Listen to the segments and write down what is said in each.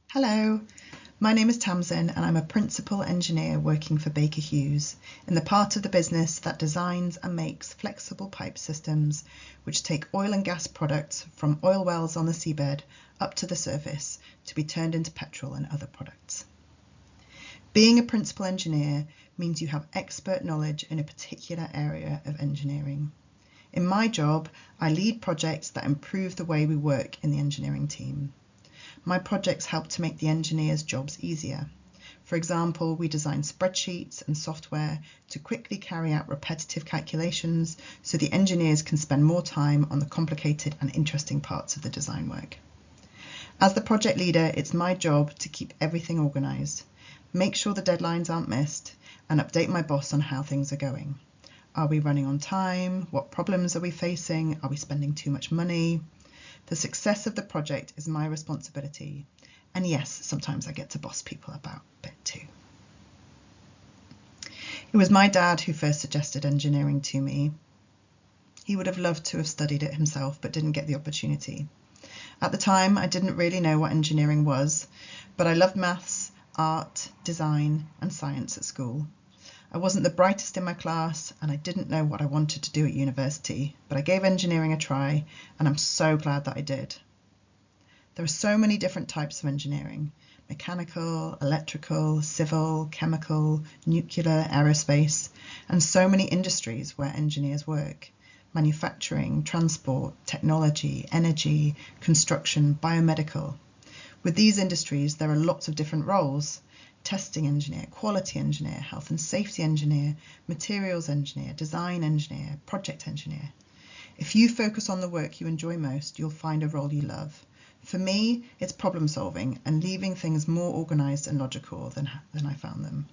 Hello, my name is Tamsin and I'm a principal engineer working for Baker Hughes in the part of the business that designs and makes flexible pipe systems which take oil and gas products from oil wells on the seabed up to the surface to be turned into petrol and other products. Being a principal engineer means you have expert knowledge in a particular area of engineering. In my job, I lead projects that improve the way we work in the engineering team. My projects help to make the engineers' jobs easier. For example, we design spreadsheets and software to quickly carry out repetitive calculations so the engineers can spend more time on the complicated and interesting parts of the design work. As the project leader, it's my job to keep everything organised, make sure the deadlines aren't missed, and update my boss on how things are going. Are we running on time? What problems are we facing? Are we spending too much money? The success of the project is my responsibility. And yes, sometimes I get to boss people about a bit too. It was my dad who first suggested engineering to me. He would have loved to have studied it himself, but didn't get the opportunity. At the time, I didn't really know what engineering was, but I loved maths, art, design, and science at school. I wasn't the brightest in my class and I didn't know what I wanted to do at university, but I gave engineering a try and I'm so glad that I did. There are so many different types of engineering: mechanical, electrical, civil, chemical, nuclear, aerospace, and so many industries where engineers work: manufacturing, transport, technology, energy, construction, biomedical. With these industries, there are lots of different roles: testing engineer, quality engineer, health and safety engineer, materials engineer, design engineer, project engineer. If you focus on the work you enjoy most, you'll find a role you love. For me, it's problem solving and leaving things more organised and logical than I found them.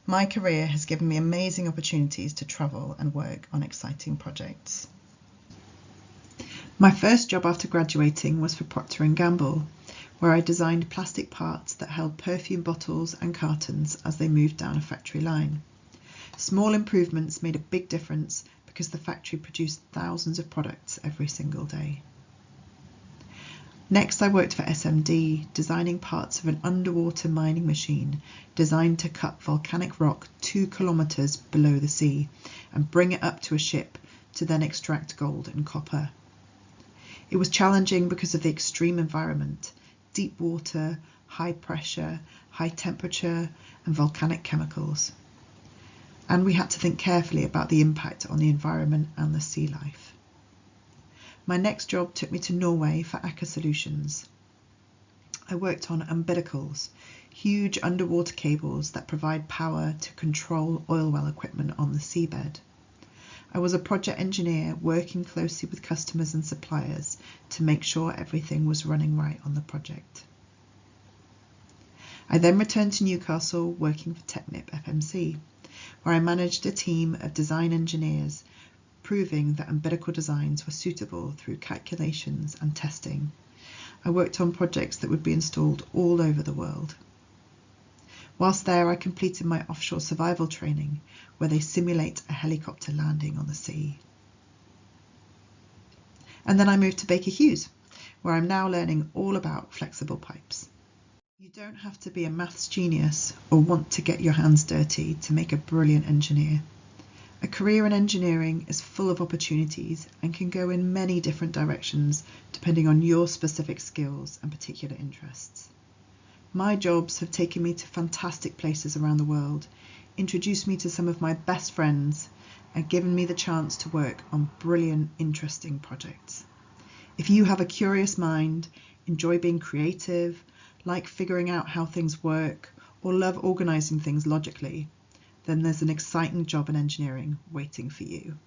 My career has given me amazing opportunities to travel and work on exciting projects. My first job after graduating was for Procter & Gamble, where I designed plastic parts that held perfume bottles and cartons as they moved down a factory line. Small improvements made a big difference because the factory produced thousands of products every single day. Next, I worked for SMD, designing parts of an underwater mining machine designed to cut volcanic rock 2 kilometers below the sea and bring it up to a ship to then extract gold and copper. It was challenging because of the extreme environment: deep water, high pressure, high temperature, and volcanic chemicals. And we had to think carefully about the impact on the environment and the sea life. My next job took me to Norway for Aker Solutions. I worked on umbilicals, huge underwater cables that provide power to control oil well equipment on the seabed. I was a project engineer working closely with customers and suppliers to make sure everything was running right on the project. I then returned to Newcastle working for Technip FMC, where I managed a team of design engineers, proving that umbilical designs were suitable through calculations and testing. I worked on projects that would be installed all over the world. Whilst there, I completed my offshore survival training, where they simulate a helicopter landing on the sea. And then I moved to Baker Hughes, where I'm now learning all about flexible pipes. You don't have to be a maths genius or want to get your hands dirty to make a brilliant engineer. A career in engineering is full of opportunities and can go in many different directions depending on your specific skills and particular interests. My jobs have taken me to fantastic places around the world, introduced me to some of my best friends, and given me the chance to work on brilliant, interesting projects. If you have a curious mind, enjoy being creative, like figuring out how things work, or love organising things logically, then there's an exciting job in engineering waiting for you.